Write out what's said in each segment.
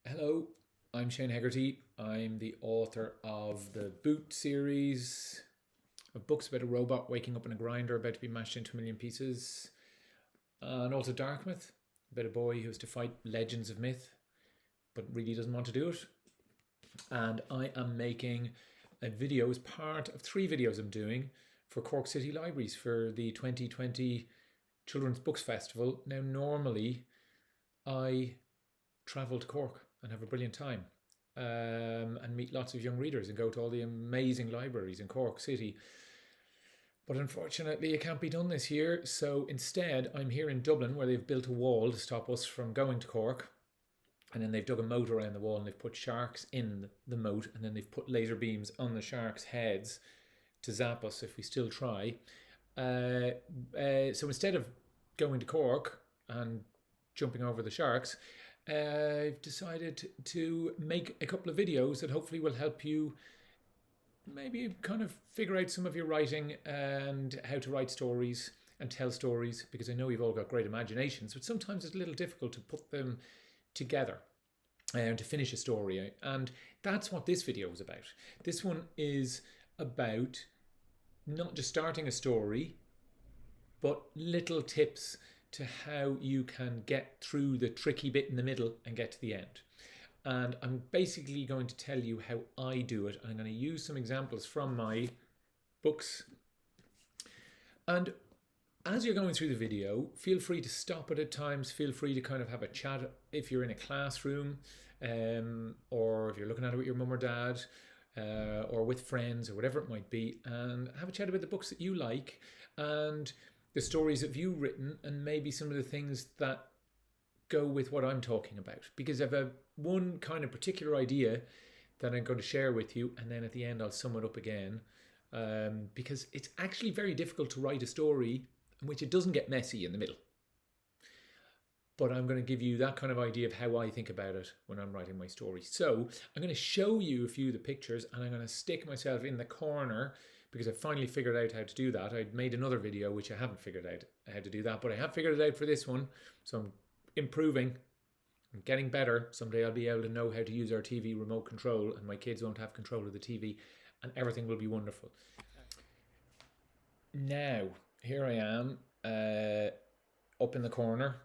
Hello, I'm Shane Hegarty. I'm the author of the Boot series of books about a robot waking up in a grinder about to be mashed into a million pieces, and also Dark Myth, about a boy who has to fight legends of myth but really doesn't want to do it. And I am making a video as part of 3 videos I'm doing for Cork City Libraries for the 2020 Children's Books Festival. Now, normally I travel to Cork and have a brilliant time and meet lots of young readers and go to all the amazing libraries in Cork City. But unfortunately, it can't be done this year. So instead, I'm here in Dublin, where they've built a wall to stop us from going to Cork. And then they've dug a moat around the wall and they've put sharks in the moat. And then they've put laser beams on the sharks' heads to zap us if we still try. So instead of going to Cork and jumping over the sharks, I've decided to make a couple of videos that hopefully will help you maybe kind of figure out some of your writing and how to write stories and tell stories, because I know you've all got great imaginations, but sometimes it's a little difficult to put them together and to finish a story. And that's what this video is about. This one is about not just starting a story, but little tips to how you can get through the tricky bit in the middle and get to the end. And I'm basically going to tell you how I do it. I'm going to use some examples from my books. And as you're going through the video, feel free to stop it at times. Feel free to kind of have a chat if you're in a classroom, or if you're looking at it with your mum or dad, or with friends or whatever it might be, and have a chat about the books that you like and the stories that you've written, and maybe some of the things that go with what I'm talking about. Because I've one kind of particular idea that I'm going to share with you, and then at the end I'll sum it up again. Because it's actually very difficult to write a story in which it doesn't get messy in the middle. But I'm going to give you that kind of idea of how I think about it when I'm writing my story. So I'm going to show you a few of the pictures, and I'm going to stick myself in the corner because I finally figured out how to do that. I'd made another video which I haven't figured out how to do that, but I have figured it out for this one. So I'm improving. I'm getting better. Someday I'll be able to know how to use our TV remote control, and my kids won't have control of the TV, and everything will be wonderful. Now, here I am, up in the corner,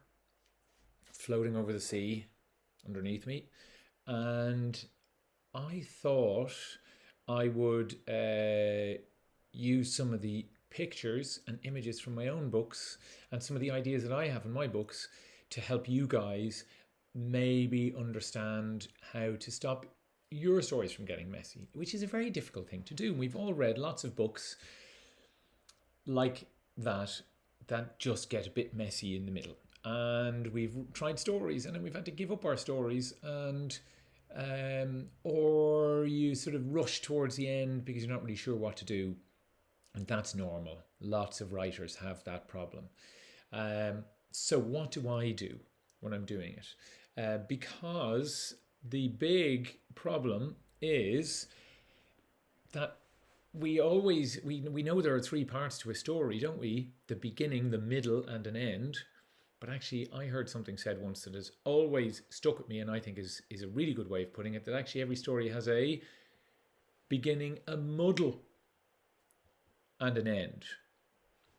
floating over the sea underneath me, and I thought I would use some of the pictures and images from my own books and some of the ideas that I have in my books to help you guys maybe understand how to stop your stories from getting messy, which is a very difficult thing to do. We've all read lots of books like that just get a bit messy in the middle, and we've tried stories and then we've had to give up our stories, and or you sort of rush towards the end because you're not really sure what to do, and that's normal. Lots of writers have that problem. So what do I do when I'm doing it? Because the big problem is that we know there are 3 parts to a story, don't we? The beginning, the middle, and an end. But actually, I heard something said once that has always stuck with me, and I think is a really good way of putting it, that actually every story has a beginning, a muddle, and an end.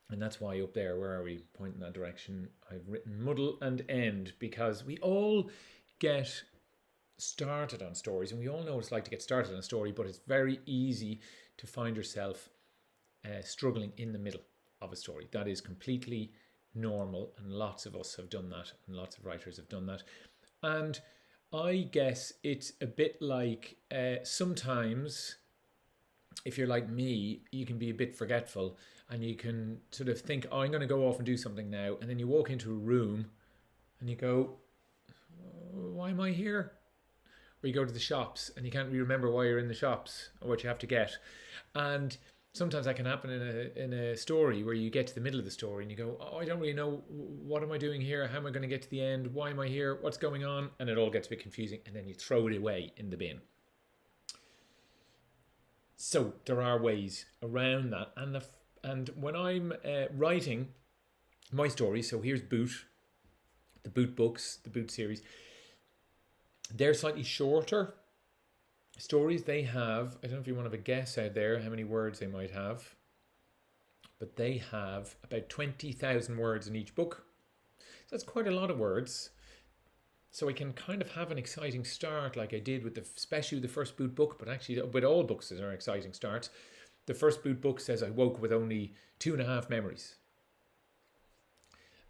And that's why up there, where are we pointing that direction, I've written muddle and end, because we all get started on stories, and we all know what it's like to get started on a story, but it's very easy to find yourself struggling in the middle of a story. That is completely normal, and lots of us have done that, and lots of writers have done that. And I guess it's a bit like sometimes, if you're like me, you can be a bit forgetful, and you can sort of think, oh, I'm going to go off and do something now, and then you walk into a room and you go, why am I here? Or you go to the shops and you can't really remember why you're in the shops or what you have to get. And sometimes that can happen in a story where you get to the middle of the story and you go, oh, I don't really know, what am I doing here? How am I going to get to the end? Why am I here? What's going on? And it all gets a bit confusing, and then you throw it away in the bin. So there are ways around that. And when I'm writing my story, so here's Boot, the Boot books, the Boot series, They're slightly shorter stories. They have, I don't know if you want to have a guess out there how many words they might have, but they have about 20,000 words in each book. So that's quite a lot of words. So I can kind of have an exciting start like I did with especially the first Boot book, but actually with all books there are exciting starts. The first Boot book says I woke with only 2.5 memories.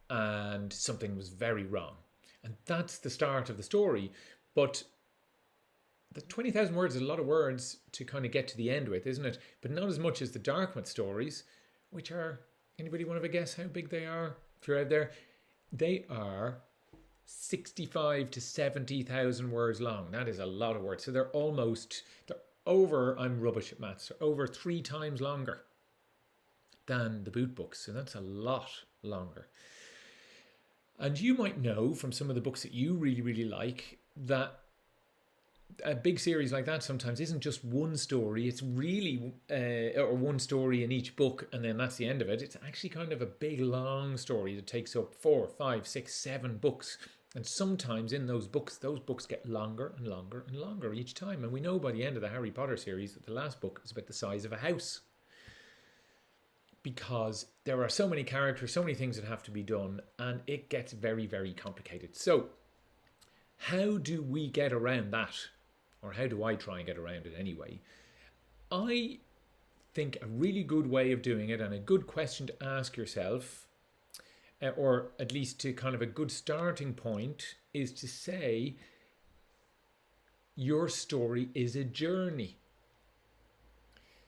And something was very wrong. And that's the start of the story. But the 20,000 words is a lot of words to kind of get to the end with, isn't it? But not as much as the Darkmouth stories, which are, anybody want to have a guess how big they are? If you're out there, they are 65 to 70,000 words long. That is a lot of words. So they're over, I'm rubbish at maths, they're over 3 times longer than the Boot books. So that's a lot longer. And you might know from some of the books that you really, really like that a big series like that sometimes isn't just one story. It's really, or one story in each book, and then that's the end of it. It's actually kind of a big, long story that takes up 4, 5, 6, 7 books. And sometimes in those books get longer and longer and longer each time. And we know by the end of the Harry Potter series that the last book is about the size of a house. Because there are so many characters, so many things that have to be done, and it gets very, very complicated. So how do we get around that? Or how do I try and get around it anyway? I think a really good way of doing it, and a good question to ask yourself, or at least to kind of a good starting point, is to say your story is a journey.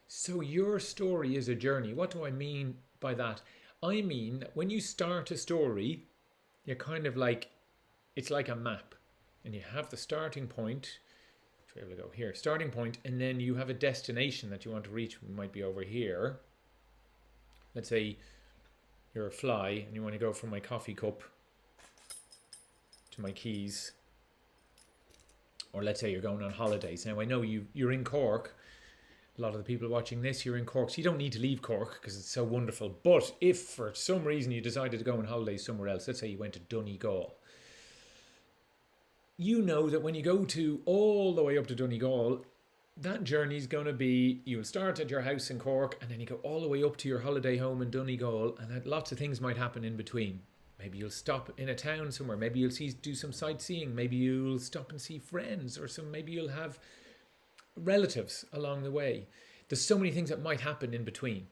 So your story is a journey. What do I mean by that? I mean that when you start a story, you're kind of like, it's like a map. And you have the starting point. Try to go here, starting point, and then you have a destination that you want to reach. It might be over here. Let's say you're a fly and you want to go from my coffee cup to my keys. Or let's say you're going on holidays. Now I know you're in Cork. A lot of the people watching this, you're in Cork, so you don't need to leave Cork because it's so wonderful. But if for some reason you decided to go on holidays somewhere else, let's say you went to Donegal, you know that when you go to all the way up to Donegal, that journey is going to be, you'll start at your house in Cork and then you go all the way up to your holiday home in Donegal, and lots of things might happen in between. Maybe you'll stop in a town somewhere, maybe you'll do some sightseeing, maybe you'll stop and see friends, or maybe you'll have relatives along the way. There's so many things that might happen in between,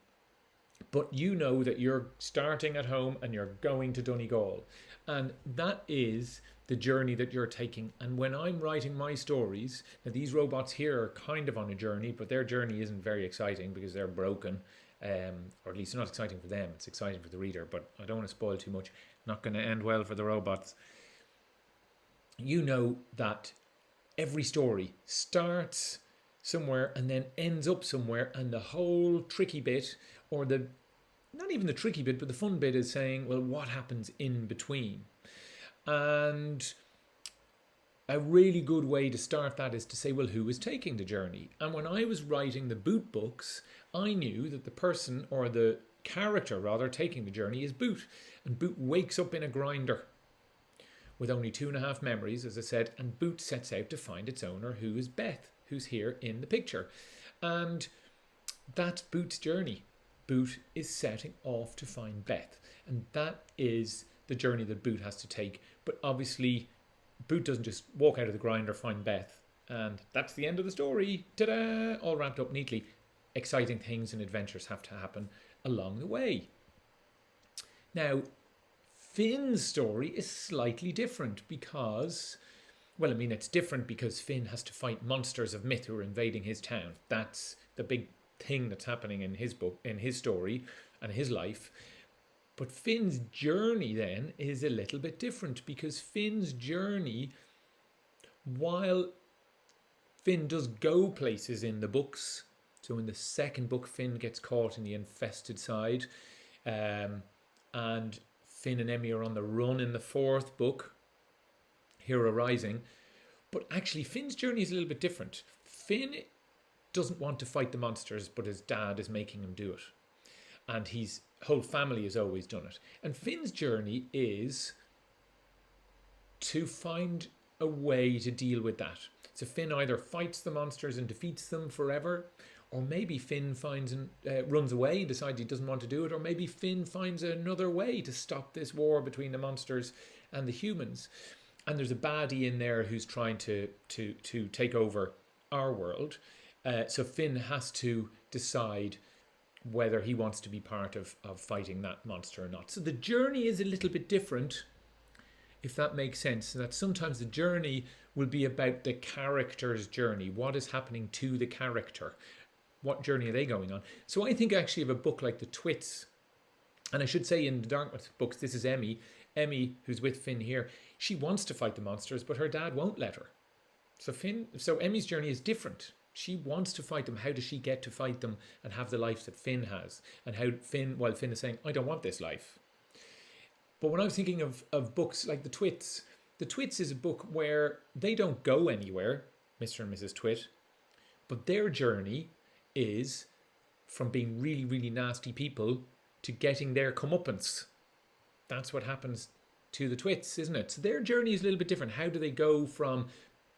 but you know that you're starting at home and you're going to Donegal, and that is the journey that you're taking. And when I'm writing my stories, now these robots here are kind of on a journey, but their journey isn't very exciting because they're broken, or at least it's not exciting for them, it's exciting for the reader, but I don't want to spoil too much. Not going to end well for the robots. You know that every story starts somewhere and then ends up somewhere, and the whole tricky bit, or not even the tricky bit, but the fun bit is saying, well, what happens in between? And a really good way to start that is to say, well, who is taking the journey? And when I was writing the Boot books, I knew that the person, or the character rather, taking the journey is Boot. And Boot wakes up in a grinder with only 2.5 memories, as I said, and Boot sets out to find its owner, who is Beth, who's here in the picture. And that's Boot's journey. Boot is setting off to find Beth, and that is the journey that Boot has to take. But obviously Boot doesn't just walk out of the grinder, find Beth, and that's the end of the story. Ta-da! All wrapped up neatly. Exciting things and adventures have to happen along the way. Now, Finn's story is slightly different because, well, I mean, it's different because Finn has to fight monsters of myth who are invading his town. That's the big thing that's happening in his book, in his story and his life. But Finn's journey then is a little bit different, because Finn's journey, while Finn does go places in the books, so in the second book Finn gets caught in the infested side, and Finn and Emmy are on the run in the fourth book, Hero Rising. But actually Finn's journey is a little bit different. Finn doesn't want to fight the monsters, but his dad is making him do it. And his whole family has always done it. And Finn's journey is to find a way to deal with that. So Finn either fights the monsters and defeats them forever, or maybe Finn runs away, decides he doesn't want to do it, or maybe Finn finds another way to stop this war between the monsters and the humans. And there's a baddie in there who's trying to take over our world. So Finn has to decide whether he wants to be part of fighting that monster or not. So the journey is a little bit different, if that makes sense. So that sometimes the journey will be about the character's journey. What is happening to the character? What journey are they going on? So I think actually of a book like The Twits, and I should say in the Dartmouth books, this is Emmy, who's with Finn here. She wants to fight the monsters, but her dad won't let her. So Emmy's journey is different. She wants to fight them. How does she get to fight them and have the life that Finn has? And how Finn is saying, I don't want this life. But when I was thinking of books like The Twits is a book where they don't go anywhere, Mr. and Mrs. Twit, but their journey is from being really, really nasty people to getting their comeuppance. That's what happens to the Twits, isn't it? So their journey is a little bit different. How do they go from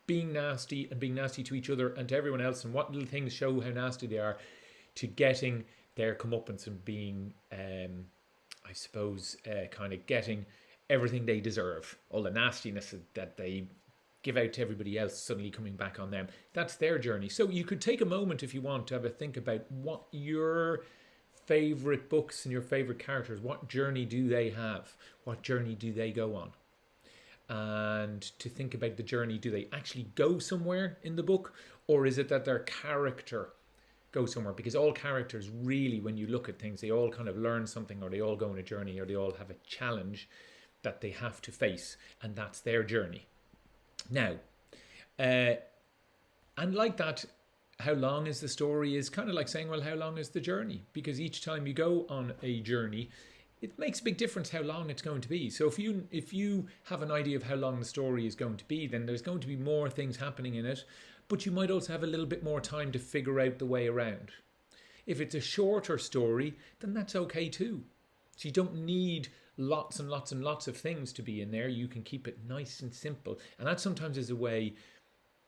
being nasty and being nasty to each other and to everyone else, and what little things show how nasty they are, to getting their comeuppance and being, I suppose, kind of getting everything they deserve. All the nastiness that they give out to everybody else suddenly coming back on them. That's their journey. So you could take a moment, if you want, to have a think about what your favourite books and your favourite characters, what journey do they have? What journey do they go on? And to think about the journey, do they actually go somewhere in the book, or is it that their character goes somewhere? Because all characters really, when you look at things, they all kind of learn something, or they all go on a journey, or they all have a challenge that they have to face, and that's their journey. Now, and like that, how long is the story is kind of like saying, well, how long is the journey? Because each time you go on a journey, it makes a big difference how long it's going to be. So if you have an idea of how long the story is going to be, then there's going to be more things happening in it, but you might also have a little bit more time to figure out the way around. If it's a shorter story, then that's okay too. So you don't need lots and lots and lots of things to be in there. You can keep it nice and simple. And that sometimes is a way,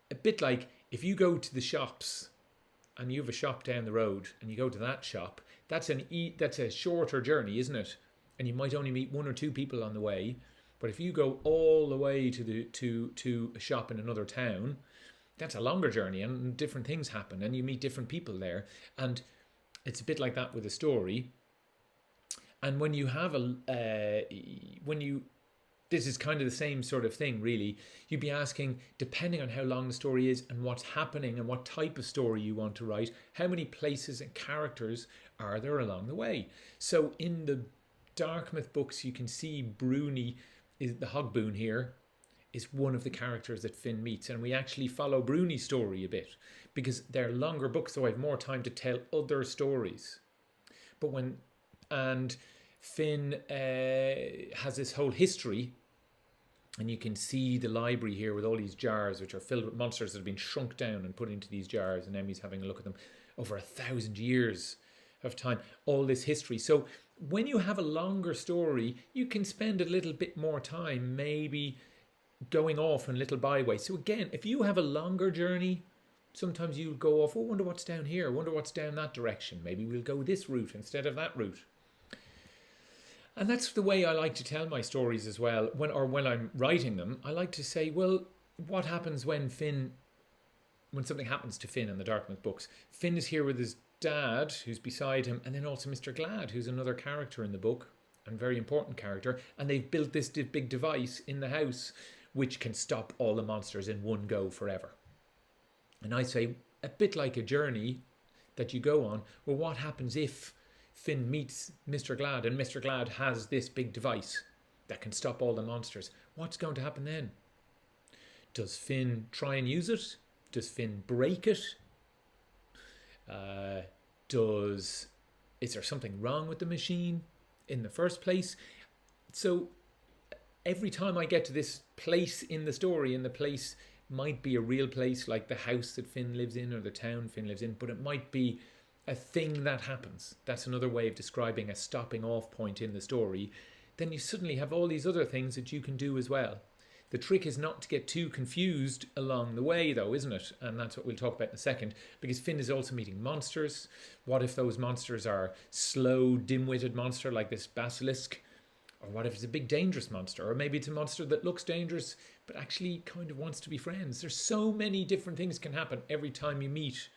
a bit like if you go to the shops and you have a shop down the road and you go to that shop, that's a shorter journey, isn't it? And you might only meet one or two people on the way. But if you go all the way to a shop in another town, that's a longer journey, and different things happen and you meet different people there. And it's a bit like that with a story. And when you have this is kind of the same sort of thing, really. You'd be asking, depending on how long the story is and what's happening and what type of story you want to write, how many places and characters are there along the way? So in the Dartmouth books, you can see Bruni, is the Hogboon here, is one of the characters that Finn meets. And we actually follow Bruni's story a bit because they're longer books, so I have more time to tell other stories. And Finn has this whole history, and you can see the library here with all these jars which are filled with monsters that have been shrunk down and put into these jars, and Emmy's having a look at them over 1,000 years of time, all this history. So when you have a longer story, you can spend a little bit more time maybe going off in little byways. So again, if you have a longer journey, sometimes you go off, oh, wonder what's down here, wonder what's down that direction, maybe we'll go this route instead of that route. And that's the way I like to tell my stories as well. When I'm writing them, I like to say, well, what happens when something happens to Finn in the Dartmouth books? Finn is here with his dad, who's beside him, and then also Mr. Glad, who's another character in the book, and very important character. And they've built this big device in the house which can stop all the monsters in one go forever. And I say, a bit like a journey that you go on, well, what happens if Finn meets Mr. Glad and Mr. Glad has this big device that can stop all the monsters? What's going to happen then? Does Finn try and use it? Does Finn break it? Is there something wrong with the machine in the first place? So every time I get to this place in the story, and the place might be a real place like the house that Finn lives in or the town Finn lives in, but it might be a thing that happens. That's another way of describing a stopping off point in the story. Then you suddenly have all these other things that you can do as well. The trick is not to get too confused along the way, though, isn't it? And that's what we'll talk about in a second, because Finn is also meeting monsters. What if those monsters are slow, dim-witted monster like this basilisk? Or what if it's a big dangerous monster? Or maybe it's a monster that looks dangerous but actually kind of wants to be friends. There's so many different things can happen every time you meet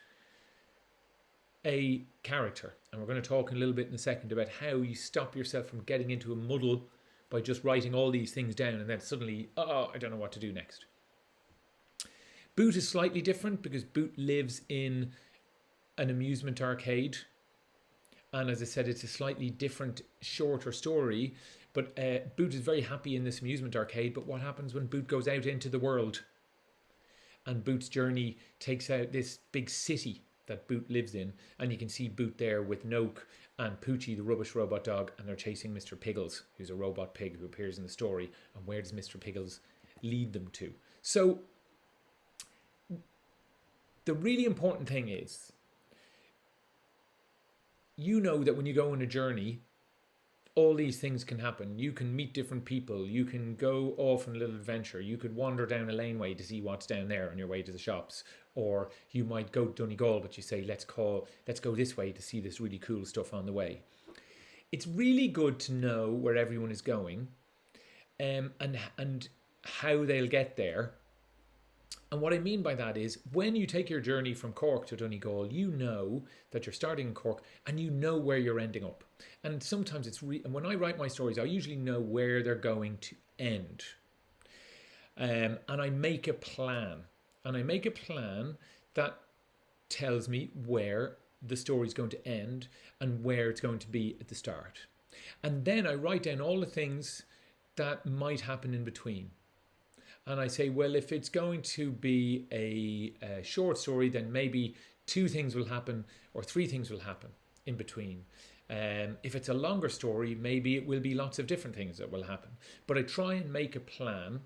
a character. And we're going to talk in a little bit in a second about how you stop yourself from getting into a muddle by just writing all these things down and then suddenly, oh, I don't know what to do next. Boot is slightly different because Boot lives in an amusement arcade. And as I said, it's a slightly different, shorter story. But Boot is very happy in this amusement arcade. But what happens when Boot goes out into the world? And Boot's journey takes out this big city that Boot lives in. And you can see Boot there with Noak and Poochie, the rubbish robot dog. And they're chasing Mr. Piggles, who's a robot pig who appears in the story. And where does Mr. Piggles lead them to? So the really important thing is, you know that when you go on a journey, all these things can happen. You can meet different people. You can go off on a little adventure. You could wander down a laneway to see what's down there on your way to the shops. Or you might go to Donegal, but you say, let's go this way to see this really cool stuff on the way. It's really good to know where everyone is going and how they'll get there. And what I mean by that is, when you take your journey from Cork to Donegal, you know that you're starting in Cork and you know where you're ending up. And sometimes and when I write my stories, I usually know where they're going to end. And I make a plan. And I make a plan that tells me where the story's going to end and where it's going to be at the start. And then I write down all the things that might happen in between. And I say, well, if it's going to be a short story, then maybe 2 things will happen or 3 things will happen in between. If it's a longer story, maybe it will be lots of different things that will happen. But I try and make a plan,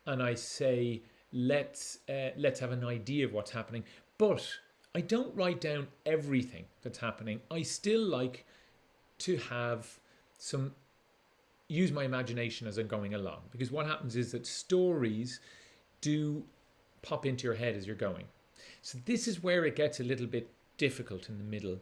and I say, let's have an idea of what's happening. But I don't write down everything that's happening. I still like to use my imagination as I'm going along, because what happens is that stories do pop into your head as you're going. So this is where it gets a little bit difficult in the middle.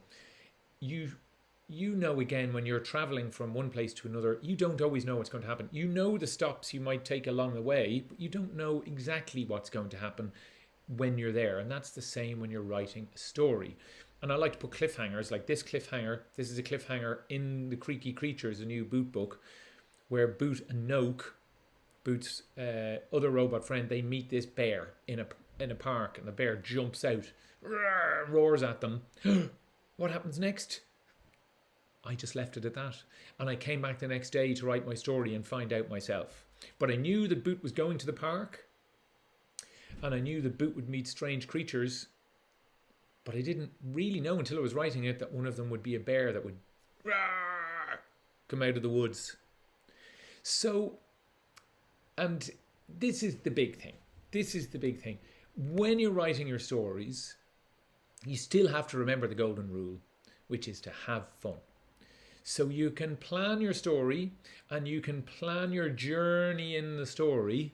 You know, again, when you're traveling from one place to another, you don't always know what's going to happen. You know the stops you might take along the way, but you don't know exactly what's going to happen when you're there. And that's the same when you're writing a story. And I like to put cliffhangers, like this cliffhanger. This is a cliffhanger in The Creaky Creatures, a new Boot book, where Boot and Noak, Boot's other robot friend, they meet this bear in a park, and the bear jumps out, roars at them. What happens next? I just left it at that. And I came back the next day to write my story and find out myself. But I knew that Boot was going to the park, and I knew that Boot would meet strange creatures, but I didn't really know until I was writing it that one of them would be a bear that would come out of the woods. So, and this is the big thing. This is the big thing. When you're writing your stories, you still have to remember the golden rule, which is to have fun. So you can plan your story and you can plan your journey in the story,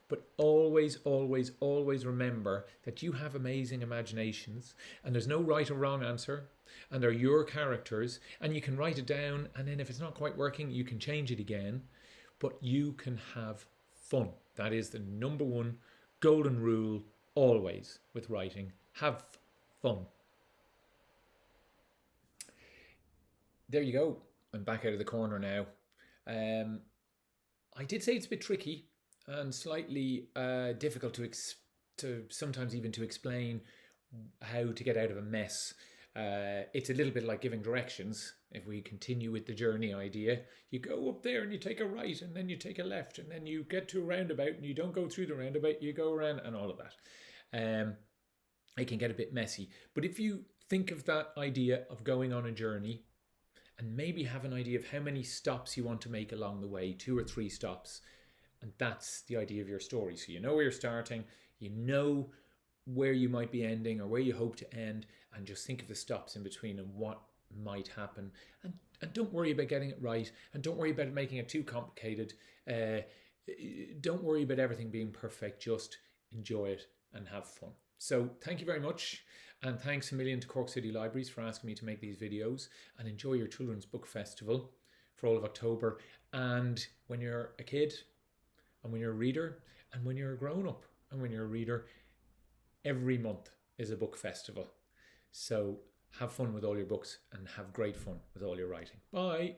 but always, always, always remember that you have amazing imaginations and there's no right or wrong answer, and they're your characters, and you can write it down, and then if it's not quite working, you can change it again, but you can have fun. That is the number one golden rule always with writing. Have fun. There you go. I'm back out of the corner now. I did say it's a bit tricky and slightly difficult to sometimes even to explain how to get out of a mess. It's a little bit like giving directions. If we continue with the journey idea, you go up there and you take a right, and then you take a left, and then you get to a roundabout and you don't go through the roundabout, you go around, and all of that. It can get a bit messy. But if you think of that idea of going on a journey and maybe have an idea of how many stops you want to make along the way, 2 or 3 stops, and that's the idea of your story. So you know where you're starting, you know where you might be ending or where you hope to end, and just think of the stops in between and what might happen, and don't worry about getting it right, and don't worry about making it too complicated. don't worry about everything being perfect. Just enjoy it and have fun. So thank you very much. And thanks a million to Cork City Libraries for asking me to make these videos. And enjoy your Children's Book Festival for all of October. And when you're a kid, and when you're a reader, and when you're a grown-up, and when you're a reader, every month is a book festival. So have fun with all your books and have great fun with all your writing. Bye.